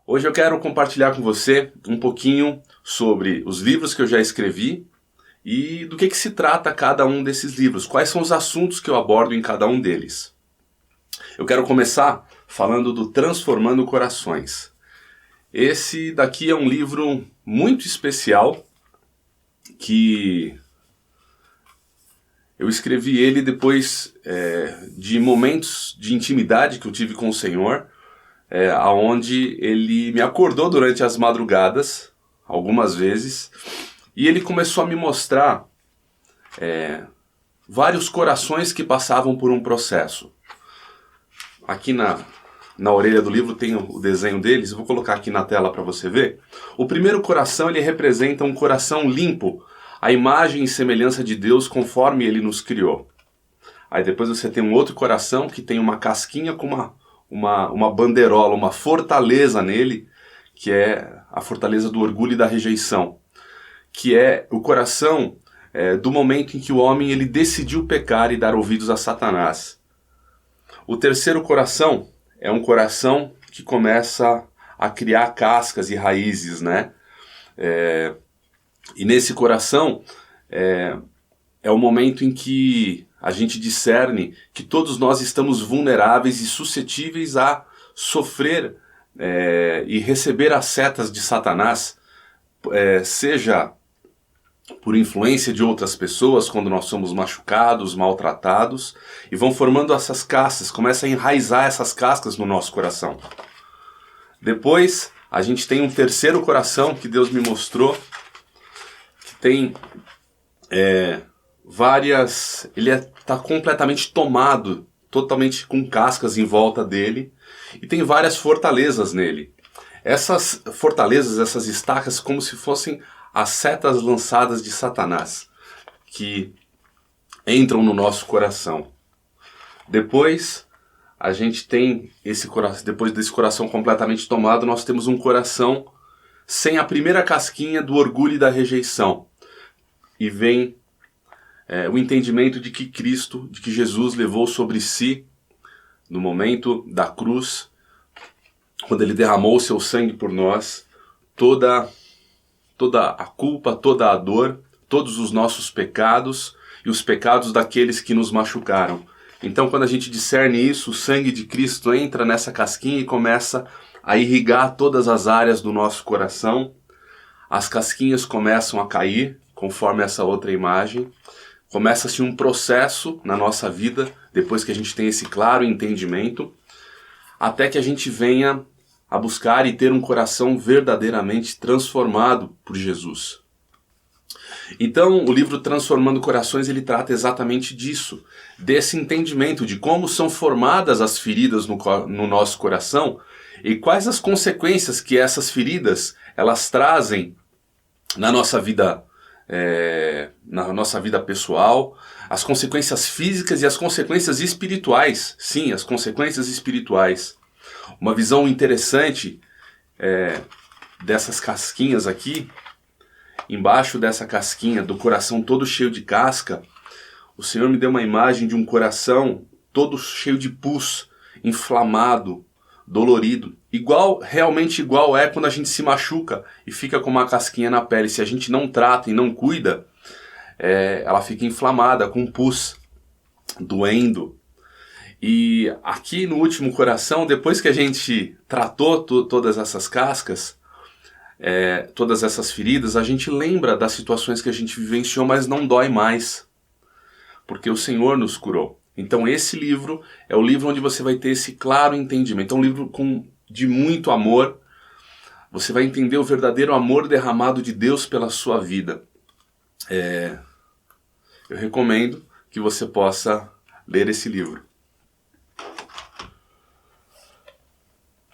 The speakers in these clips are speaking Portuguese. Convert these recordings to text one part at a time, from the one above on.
Hoje eu quero compartilhar com você um pouquinho sobre os livros que eu já escrevi e do que se trata cada um desses livros, quais são os assuntos que eu abordo em cada um deles. Eu quero começar falando do Transformando Corações. Esse daqui é um livro muito especial que eu escrevi ele depois de momentos de intimidade que eu tive com o Senhor, aonde ele me acordou durante as madrugadas, algumas vezes, e ele começou a me mostrar vários corações que passavam por um processo. Aqui na orelha do livro tem o desenho deles, eu vou colocar aqui na tela para você ver. O primeiro coração, ele representa um coração limpo, a imagem e semelhança de Deus conforme ele nos criou. Aí depois você tem um outro coração que tem uma casquinha com uma bandeirola, uma fortaleza nele, que é a fortaleza do orgulho e da rejeição, que é o coração do momento em que o homem ele decidiu pecar e dar ouvidos a Satanás. O terceiro coração é um coração que começa a criar cascas e raízes, né? E nesse coração é o momento em que a gente discerne que todos nós estamos vulneráveis e suscetíveis a sofrer e receber as setas de Satanás, seja por influência de outras pessoas, quando nós somos machucados, maltratados, e vão formando essas cascas, começa a enraizar essas cascas no nosso coração. Depois, a gente tem um terceiro coração que Deus me mostrou, que tem várias... Ele está completamente tomado, totalmente com cascas em volta dele, e tem várias fortalezas nele. Essas fortalezas, essas estacas, como se fossem as setas lançadas de Satanás, que entram no nosso coração. Depois, a gente tem esse coração, depois desse coração completamente tomado, nós temos um coração sem a primeira casquinha do orgulho e da rejeição. E vem o entendimento de que Cristo, de que Jesus levou sobre si, no momento da cruz, quando ele derramou o seu sangue por nós, toda a culpa, toda a dor, todos os nossos pecados e os pecados daqueles que nos machucaram. Então, quando a gente discerne isso, o sangue de Cristo entra nessa casquinha e começa a irrigar todas as áreas do nosso coração. As casquinhas começam a cair, conforme essa outra imagem. Começa-se um processo na nossa vida, depois que a gente tem esse claro entendimento, até que a gente venha a buscar e ter um coração verdadeiramente transformado por Jesus. Então, o livro Transformando Corações, ele trata exatamente disso, desse entendimento de como são formadas as feridas no nosso coração e quais as consequências que essas feridas elas trazem na nossa vida pessoal, as consequências físicas e as consequências espirituais. Sim, as consequências espirituais. Uma visão interessante dessas casquinhas aqui, embaixo dessa casquinha, do coração todo cheio de casca, o Senhor me deu uma imagem de um coração todo cheio de pus, inflamado, dolorido. Realmente igual é quando a gente se machuca e fica com uma casquinha na pele. Se a gente não trata e não cuida, ela fica inflamada, com pus, doendo. E aqui no último coração, depois que a gente tratou todas essas cascas, todas essas feridas, a gente lembra das situações que a gente vivenciou, mas não dói mais, porque o Senhor nos curou. Então esse livro é o livro onde você vai ter esse claro entendimento. É um livro de muito amor. Você vai entender o verdadeiro amor derramado de Deus pela sua vida. Eu recomendo que você possa ler esse livro.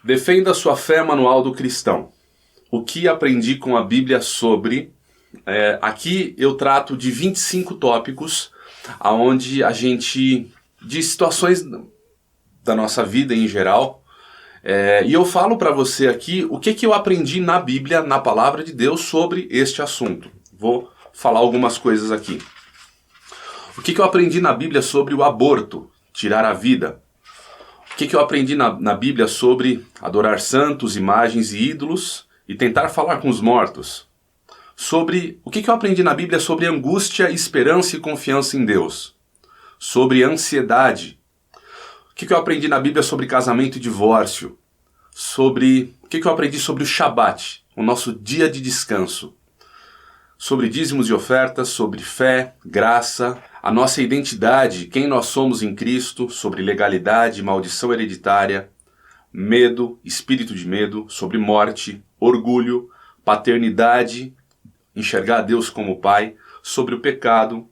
Defenda a sua fé, manual do cristão. O que aprendi com a Bíblia sobre... aqui eu trato de 25 tópicos, onde a gente... de situações da nossa vida em geral. E eu falo para você aqui o que eu aprendi na Bíblia, na Palavra de Deus, sobre este assunto. Vou falar algumas coisas aqui. O que eu aprendi na Bíblia sobre o aborto, tirar a vida? O que eu aprendi na Bíblia sobre adorar santos, imagens e ídolos e tentar falar com os mortos? O que eu aprendi na Bíblia sobre angústia, esperança e confiança em Deus? Sobre ansiedade. O que eu aprendi na Bíblia sobre casamento e divórcio? O que eu aprendi sobre o Shabat, o nosso dia de descanso? Sobre dízimos e ofertas, sobre fé, graça, a nossa identidade, quem nós somos em Cristo, sobre legalidade, maldição hereditária, medo, espírito de medo, sobre morte, orgulho, paternidade, enxergar Deus como Pai, sobre o pecado,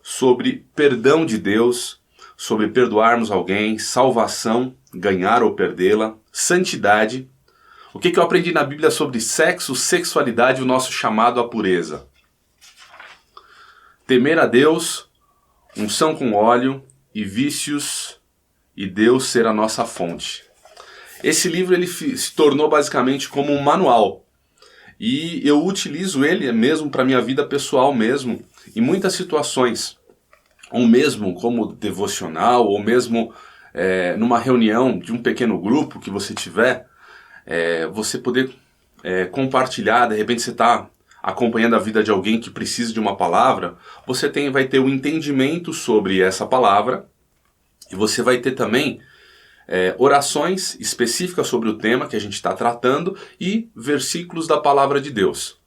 sobre perdão de Deus, sobre perdoarmos alguém, salvação, ganhar ou perdê-la, santidade. O que eu aprendi na Bíblia sobre sexo, sexualidade e o nosso chamado à pureza? Temer a Deus, unção com óleo e vícios e Deus ser a nossa fonte. Esse livro ele se tornou basicamente como um manual. E eu utilizo ele mesmo para minha vida pessoal mesmo, em muitas situações. Ou mesmo como devocional, ou mesmo numa reunião de um pequeno grupo que você tiver, você poder compartilhar, de repente você está acompanhando a vida de alguém que precisa de uma palavra, você vai ter um entendimento sobre essa palavra, e você vai ter também orações específicas sobre o tema que a gente está tratando e versículos da palavra de Deus.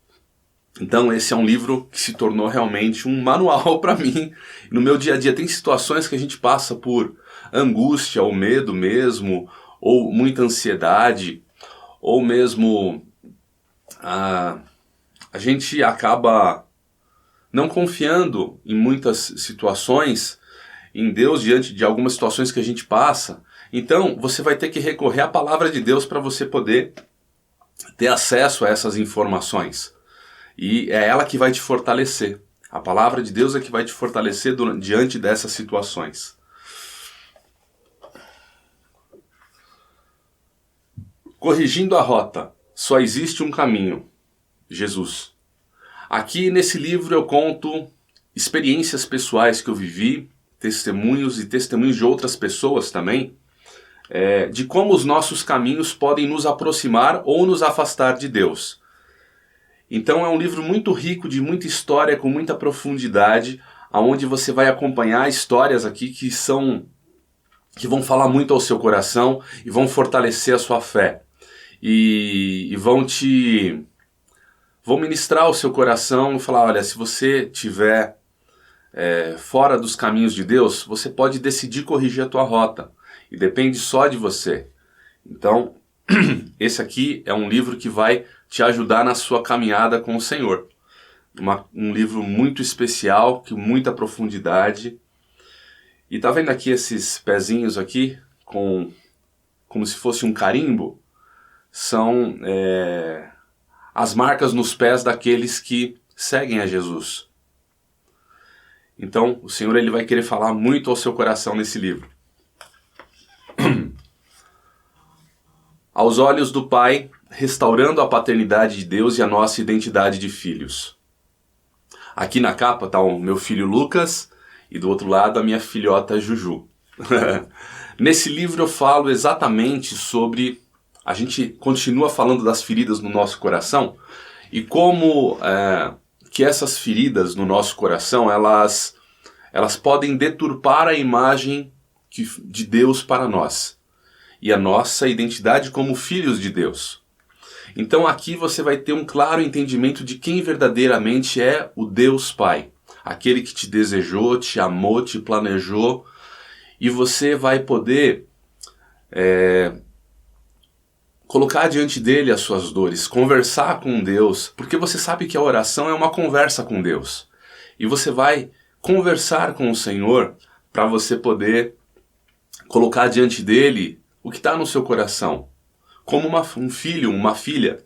Então esse é um livro que se tornou realmente um manual para mim. No meu dia a dia tem situações que a gente passa por angústia ou medo mesmo, ou muita ansiedade, ou mesmo a gente acaba não confiando em muitas situações em Deus diante de algumas situações que a gente passa. Então você vai ter que recorrer à palavra de Deus para você poder ter acesso a essas informações. E é ela que vai te fortalecer. A palavra de Deus é que vai te fortalecer diante dessas situações. Corrigindo a rota. Só existe um caminho. Jesus. Aqui nesse livro eu conto experiências pessoais que eu vivi, testemunhos de outras pessoas também, de como os nossos caminhos podem nos aproximar ou nos afastar de Deus. Então é um livro muito rico, de muita história, com muita profundidade, onde você vai acompanhar histórias aqui que vão falar muito ao seu coração e vão fortalecer a sua fé. E vão ministrar o seu coração e falar, olha, se você estiver fora dos caminhos de Deus, você pode decidir corrigir a tua rota. E depende só de você. Então, esse aqui é um livro que vai te ajudar na sua caminhada com o Senhor. Um livro muito especial, com muita profundidade. E tá vendo aqui esses pezinhos aqui, como se fosse um carimbo? São as marcas nos pés daqueles que seguem a Jesus. Então, o Senhor ele vai querer falar muito ao seu coração nesse livro. Aos olhos do Pai, restaurando a paternidade de Deus e a nossa identidade de filhos. Aqui na capa está o meu filho Lucas e do outro lado a minha filhota Juju. Nesse livro eu falo exatamente sobre... A gente continua falando das feridas no nosso coração e como que essas feridas no nosso coração, elas podem deturpar a imagem de Deus para nós e a nossa identidade como filhos de Deus. Então aqui você vai ter um claro entendimento de quem verdadeiramente é o Deus Pai. Aquele que te desejou, te amou, te planejou. E você vai poder colocar diante dele as suas dores, conversar com Deus. Porque você sabe que a oração é uma conversa com Deus. E você vai conversar com o Senhor para você poder colocar diante dele o que está no seu coração, como um filho, uma filha.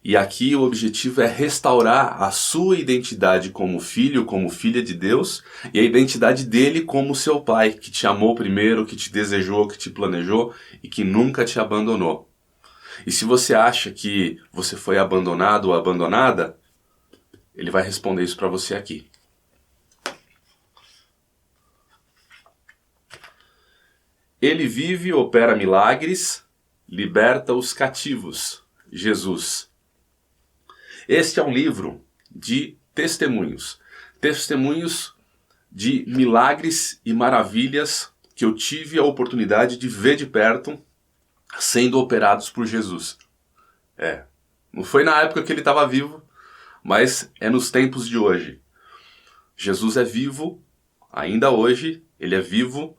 E aqui o objetivo é restaurar a sua identidade como filho, como filha de Deus, e a identidade dele como seu pai, que te amou primeiro, que te desejou, que te planejou e que nunca te abandonou. E se você acha que você foi abandonado ou abandonada, ele vai responder isso para você aqui. Ele vive, opera milagres, liberta os cativos. Jesus. Este é um livro de testemunhos. Testemunhos de milagres e maravilhas que eu tive a oportunidade de ver de perto sendo operados por Jesus. Não foi na época que ele estava vivo, mas é nos tempos de hoje. Jesus é vivo, ainda hoje, ele é vivo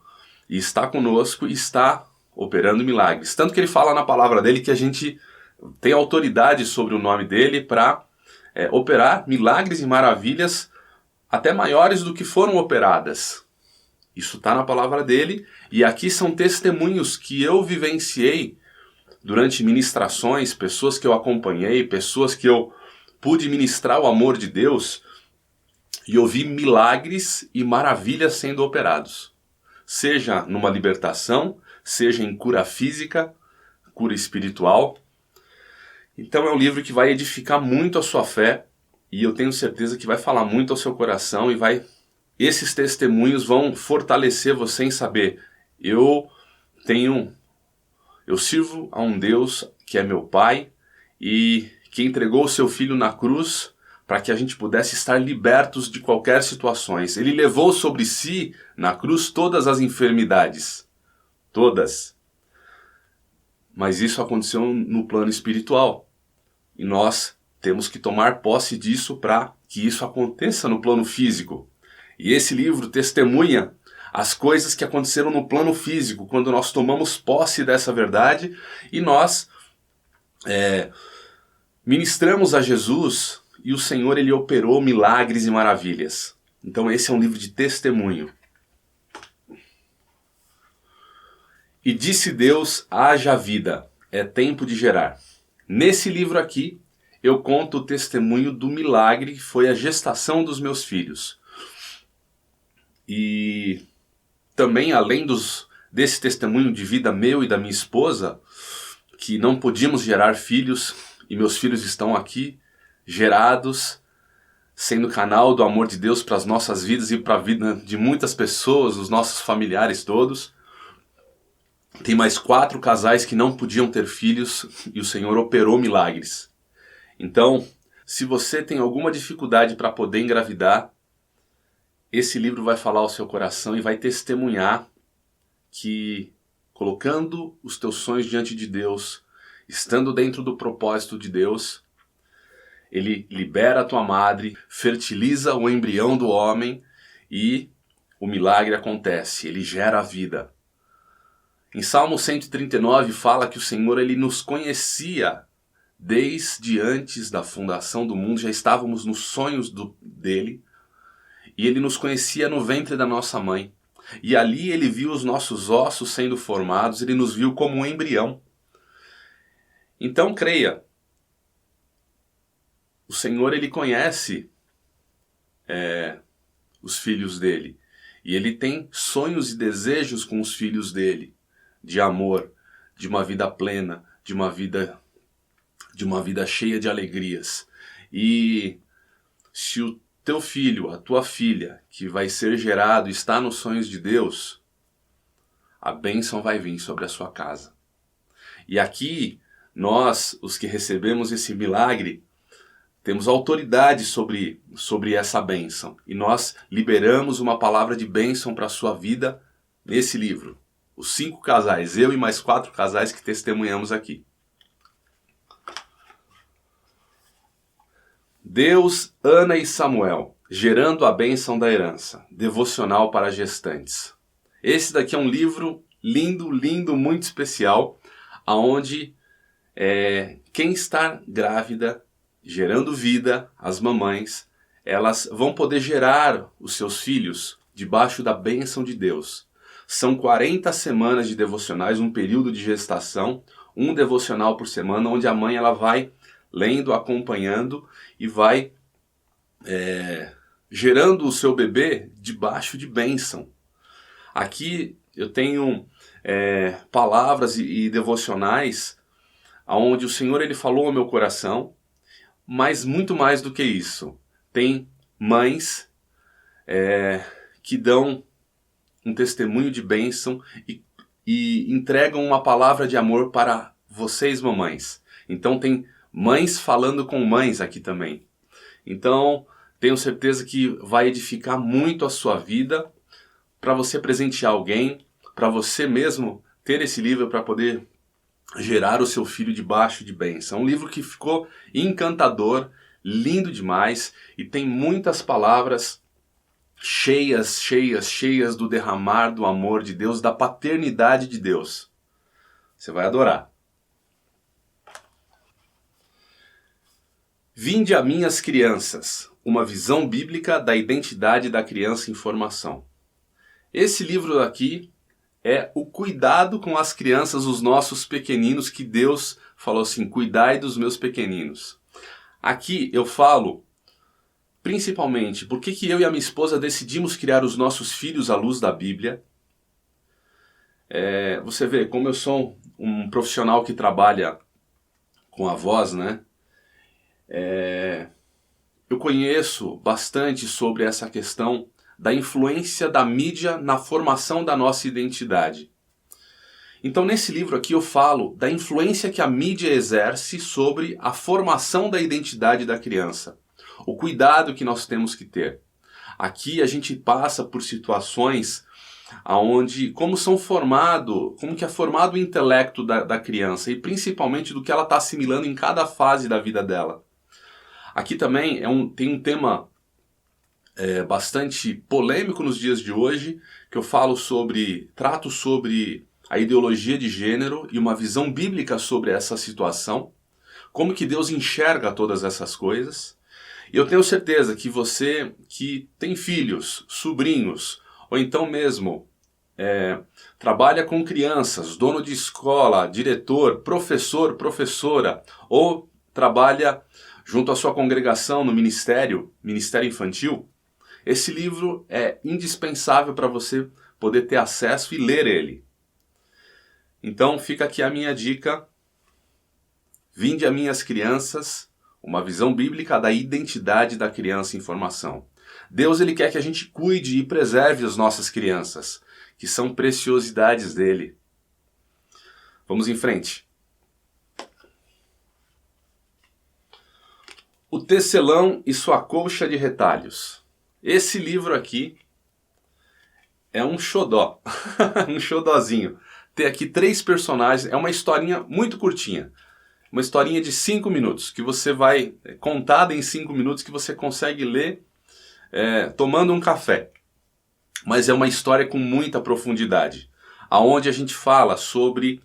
e está conosco e está operando milagres. Tanto que ele fala na palavra dele que a gente tem autoridade sobre o nome dele para operar milagres e maravilhas até maiores do que foram operadas. Isso está na palavra dele, e aqui são testemunhos que eu vivenciei durante ministrações, pessoas que eu acompanhei, pessoas que eu pude ministrar o amor de Deus, e eu vi milagres e maravilhas sendo operados. Seja numa libertação, seja em cura física, cura espiritual. Então é um livro que vai edificar muito a sua fé, e eu tenho certeza que vai falar muito ao seu coração e esses testemunhos vão fortalecer você em saber, eu sirvo a um Deus que é meu Pai e que entregou o seu Filho na cruz para que a gente pudesse estar libertos de qualquer situação. Ele levou sobre si na cruz todas as enfermidades, todas. Mas isso aconteceu no plano espiritual. E nós temos que tomar posse disso para que isso aconteça no plano físico. E esse livro testemunha as coisas que aconteceram no plano físico, quando nós tomamos posse dessa verdade e nós ministramos a Jesus e o Senhor ele operou milagres e maravilhas. Então esse é um livro de testemunho. E disse Deus, haja vida, é tempo de gerar. Nesse livro aqui, eu conto o testemunho do milagre que foi a gestação dos meus filhos. E também, além desse testemunho de vida meu e da minha esposa, que não podíamos gerar filhos, e meus filhos estão aqui, gerados, sendo canal do amor de Deus para as nossas vidas e para a vida de muitas pessoas, os nossos familiares todos. Tem mais 4 casais que não podiam ter filhos e o Senhor operou milagres. Então, se você tem alguma dificuldade para poder engravidar, esse livro vai falar ao seu coração e vai testemunhar que, colocando os teus sonhos diante de Deus, estando dentro do propósito de Deus, Ele libera a tua madre, fertiliza o embrião do homem e o milagre acontece, Ele gera a vida. Em Salmo 139 fala que o Senhor ele nos conhecia desde antes da fundação do mundo, já estávamos nos sonhos dele, e ele nos conhecia no ventre da nossa mãe. E ali ele viu os nossos ossos sendo formados, ele nos viu como um embrião. Então creia, o Senhor ele conhece os filhos dele, e ele tem sonhos e desejos com os filhos dele, de amor, de uma vida plena, de uma vida cheia de alegrias. E se o teu filho, a tua filha, que vai ser gerado, está nos sonhos de Deus, a bênção vai vir sobre a sua casa. E aqui, nós, os que recebemos esse milagre, temos autoridade sobre essa bênção. E nós liberamos uma palavra de bênção para a sua vida nesse livro. Os 5 casais, eu e mais 4 casais que testemunhamos aqui. Deus, Ana e Samuel, gerando a bênção da herança, devocional para gestantes. Esse daqui é um livro lindo, lindo, muito especial, aonde quem está grávida, gerando vida, as mamães, elas vão poder gerar os seus filhos debaixo da bênção de Deus. São 40 semanas de devocionais, um período de gestação, um devocional por semana, onde a mãe ela vai lendo, acompanhando e vai gerando o seu bebê debaixo de bênção. Aqui eu tenho palavras e devocionais onde o Senhor ele falou ao meu coração, mas muito mais do que isso. Tem mães que dão um testemunho de bênção e e entregam uma palavra de amor para vocês, mamães. Então tem mães falando com mães aqui também. Então, tenho certeza que vai edificar muito a sua vida, para você presentear alguém, para você mesmo ter esse livro para poder gerar o seu filho debaixo de bênção. É um livro que ficou encantador, lindo demais e tem muitas palavras cheias, cheias, cheias do derramar do amor de Deus, da paternidade de Deus. Você vai adorar. Vinde a mim as crianças, uma visão bíblica da identidade da criança em formação. Esse livro aqui é o cuidado com as crianças, os nossos pequeninos, que Deus falou assim, cuidai dos meus pequeninos. Aqui eu falo, principalmente, por que eu e a minha esposa decidimos criar os nossos filhos à luz da Bíblia. Você vê, como eu sou um profissional que trabalha com a voz, né? Eu conheço bastante sobre essa questão da influência da mídia na formação da nossa identidade. Então nesse livro aqui eu falo da influência que a mídia exerce sobre a formação da identidade da criança. O cuidado que nós temos que ter. Aqui a gente passa por situações onde como que é formado o intelecto da criança e principalmente do que ela está assimilando em cada fase da vida dela. Aqui também tem um tema bastante polêmico nos dias de hoje, que eu trato sobre a ideologia de gênero e uma visão bíblica sobre essa situação, como que Deus enxerga todas essas coisas. E eu tenho certeza que você que tem filhos, sobrinhos, ou então mesmo trabalha com crianças, dono de escola, diretor, professor, professora, ou trabalha junto à sua congregação no ministério infantil, esse livro é indispensável para você poder ter acesso e ler ele. Então fica aqui a minha dica. Vinde a mim as crianças, uma visão bíblica da identidade da criança em formação. Deus ele quer que a gente cuide e preserve as nossas crianças, que são preciosidades dele. Vamos em frente. O Tecelão e sua colcha de retalhos. Esse livro aqui é um xodó, um xodózinho. Tem aqui 3 personagens, é uma historinha muito curtinha. Uma historinha de 5 minutos, que você vai, contada em 5 minutos, que você consegue ler tomando um café. Mas é uma história com muita profundidade, aonde a gente fala sobre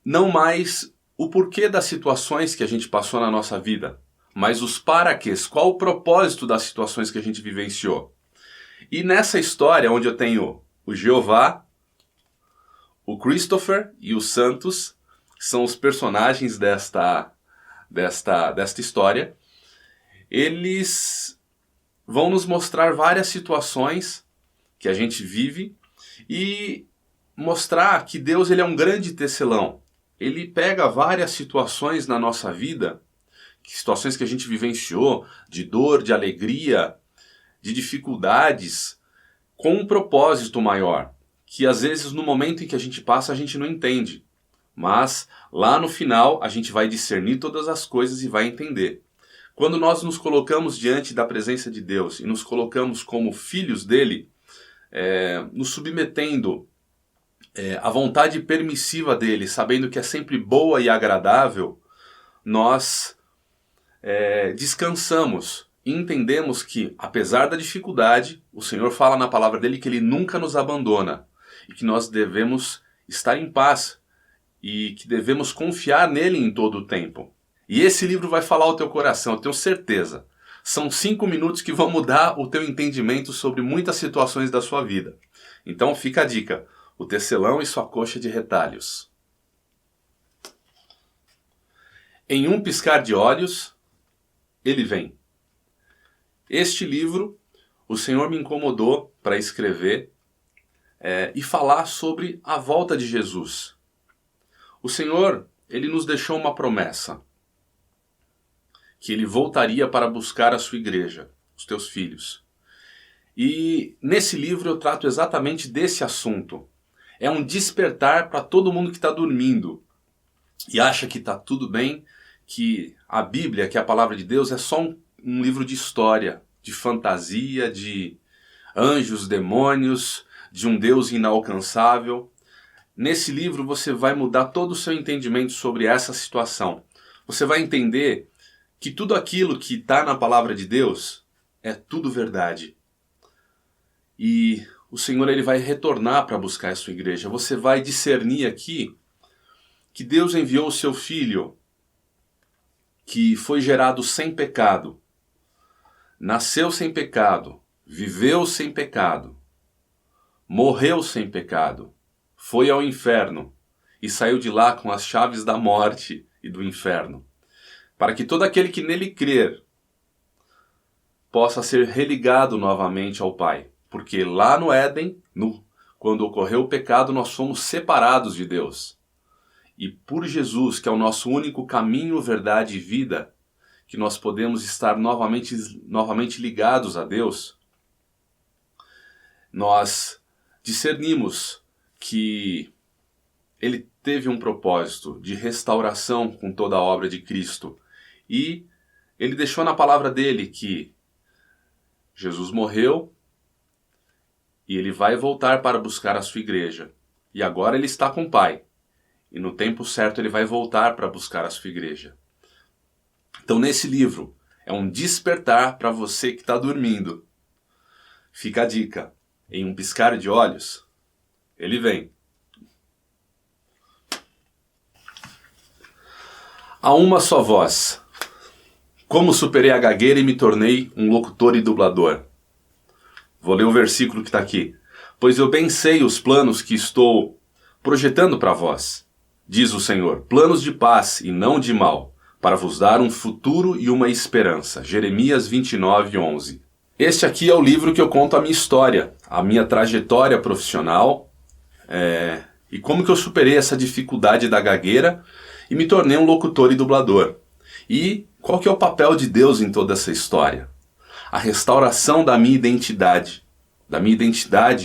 não mais o porquê das situações que a gente passou na nossa vida, mas os paraquês, qual o propósito das situações que a gente vivenciou. E nessa história, onde eu tenho o Jeová, o Christopher e o Santos, que são os personagens desta história, eles vão nos mostrar várias situações que a gente vive e mostrar que Deus ele é um grande tecelão. Ele pega várias situações na nossa vida, situações que a gente vivenciou, de dor, de alegria, de dificuldades, com um propósito maior, que às vezes no momento em que a gente passa a gente não entende, mas lá no final a gente vai discernir todas as coisas e vai entender. Quando nós nos colocamos diante da presença de Deus e nos colocamos como filhos dele, nos submetendo à vontade permissiva dele, sabendo que é sempre boa e agradável, nós descansamos e entendemos que, apesar da dificuldade, o Senhor fala na palavra dele que ele nunca nos abandona e que nós devemos estar em paz e que devemos confiar nele em todo o tempo. E esse livro vai falar ao teu coração, eu tenho certeza. São 5 minutos que vão mudar o teu entendimento sobre muitas situações da sua vida. Então fica a dica, o Tecelão e sua colcha de retalhos. Em um piscar de olhos, ele vem. Este livro, o Senhor me incomodou para escrever e falar sobre a volta de Jesus. O Senhor, ele nos deixou uma promessa, que ele voltaria para buscar a sua igreja, os teus filhos. E nesse livro eu trato exatamente desse assunto. É um despertar para todo mundo que está dormindo e acha que está tudo bem, que a Bíblia, que é a palavra de Deus, é só um livro de história, de fantasia, de anjos, demônios, de um Deus inalcançável. Nesse livro você vai mudar todo o seu entendimento sobre essa situação. Você vai entender que tudo aquilo que está na palavra de Deus é tudo verdade. E o Senhor ele vai retornar para buscar a sua igreja. Você vai discernir aqui que Deus enviou o seu Filho, que foi gerado sem pecado, nasceu sem pecado, viveu sem pecado, morreu sem pecado, foi ao inferno e saiu de lá com as chaves da morte e do inferno, para que todo aquele que nele crer possa ser religado novamente ao Pai. Porque lá no Éden, quando ocorreu o pecado, nós fomos separados de Deus. E por Jesus, que é o nosso único caminho, verdade e vida, que nós podemos estar novamente ligados a Deus, nós discernimos que Ele teve um propósito de restauração com toda a obra de Cristo. E Ele deixou na palavra dele que Jesus morreu, e ele vai voltar para buscar a sua igreja. E agora ele está com o Pai. E no tempo certo ele vai voltar para buscar a sua igreja. Então nesse livro é um despertar para você que está dormindo. Fica a dica. Em um piscar de olhos, ele vem. A uma só voz. Como superei a gagueira e me tornei um locutor e dublador. Vou ler o versículo que está aqui. Pois eu bem sei os planos que estou projetando para vós, diz o Senhor, planos de paz e não de mal, para vos dar um futuro e uma esperança. Jeremias 29:11. Este aqui é o livro que eu conto a minha história, a minha trajetória profissional, e como que eu superei essa dificuldade da gagueira e me tornei um locutor e dublador. E qual que é o papel de Deus em toda essa história? A restauração da minha identidade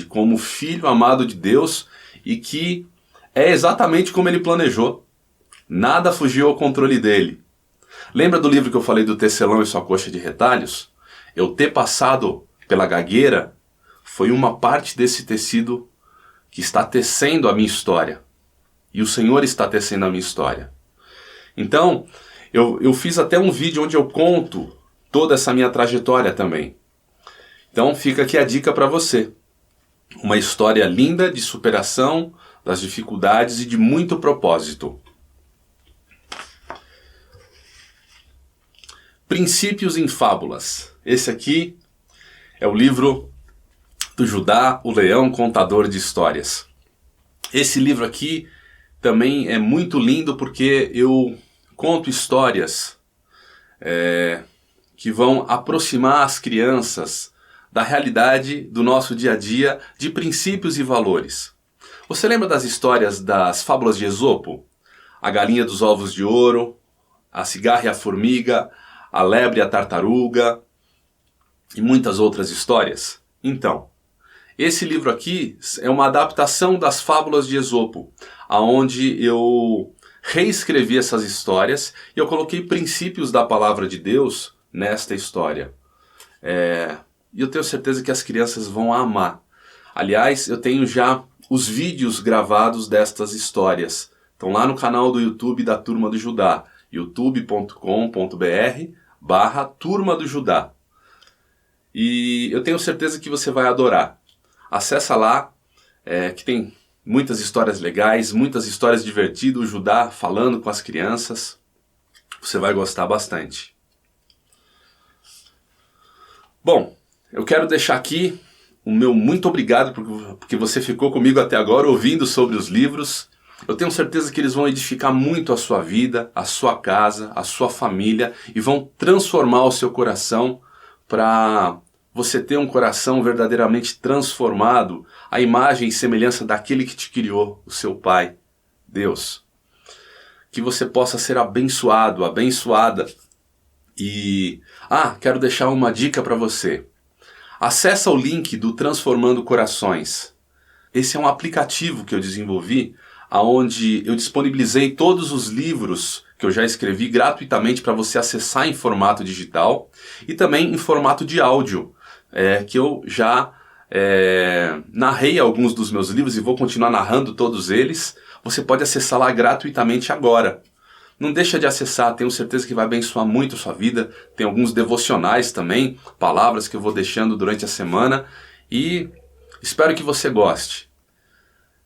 como filho amado de Deus e que é exatamente como ele planejou. Nada fugiu ao controle dele. Lembra do livro que eu falei do tecelão e sua coxa de retalhos? Eu ter passado pela gagueira foi uma parte desse tecido que está tecendo a minha história. E o Senhor está tecendo a minha história. Então, eu fiz até um vídeo onde eu conto toda essa minha trajetória também. Então fica aqui a dica para você. Uma história linda de superação das dificuldades e de muito propósito. Princípios em Fábulas. Esse aqui é o livro do Judá, o Leão Contador de Histórias. Esse livro aqui também é muito lindo porque eu conto histórias que vão aproximar as crianças da realidade do nosso dia a dia, de princípios e valores. Você lembra das histórias das fábulas de Esopo? A galinha dos ovos de ouro, a cigarra e a formiga, a lebre e a tartaruga e muitas outras histórias? Então, esse livro aqui é uma adaptação das fábulas de Esopo, aonde eu reescrevi essas histórias e eu coloquei princípios da palavra de Deus nesta história. E eu tenho certeza que as crianças vão amar. Aliás, eu tenho já os vídeos gravados destas histórias. Estão lá no canal do YouTube da Turma do Judá, youtube.com.br/Turma do Judá. E eu tenho certeza que você vai adorar. Acessa lá, que tem muitas histórias legais, muitas histórias divertidas, o Judá falando com as crianças. Você vai gostar bastante. Bom, eu quero deixar aqui o meu muito obrigado porque você ficou comigo até agora ouvindo sobre os livros. Eu tenho certeza que eles vão edificar muito a sua vida, a sua casa, a sua família e vão transformar o seu coração para você ter um coração verdadeiramente transformado à imagem e semelhança daquele que te criou, o seu Pai, Deus. Que você possa ser abençoado, abençoada. E, quero deixar uma dica para você. Acessa o link do Transformando Corações. Esse é um aplicativo que eu desenvolvi, onde eu disponibilizei todos os livros que eu já escrevi gratuitamente para você acessar em formato digital e também em formato de áudio, que eu já narrei alguns dos meus livros e vou continuar narrando todos eles. Você pode acessar lá gratuitamente agora. Não deixa de acessar, tenho certeza que vai abençoar muito a sua vida. Tem alguns devocionais também, palavras que eu vou deixando durante a semana e espero que você goste.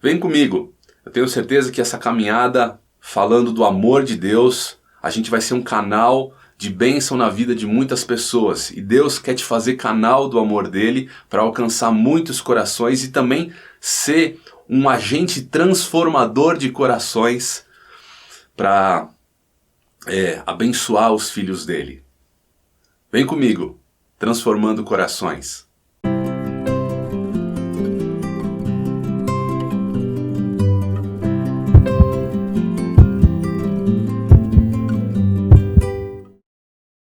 Vem comigo, eu tenho certeza que essa caminhada falando do amor de Deus, a gente vai ser um canal de bênção na vida de muitas pessoas. E Deus quer te fazer canal do amor dele para alcançar muitos corações e também ser um agente transformador de corações para abençoar os filhos dele. Vem comigo, transformando corações.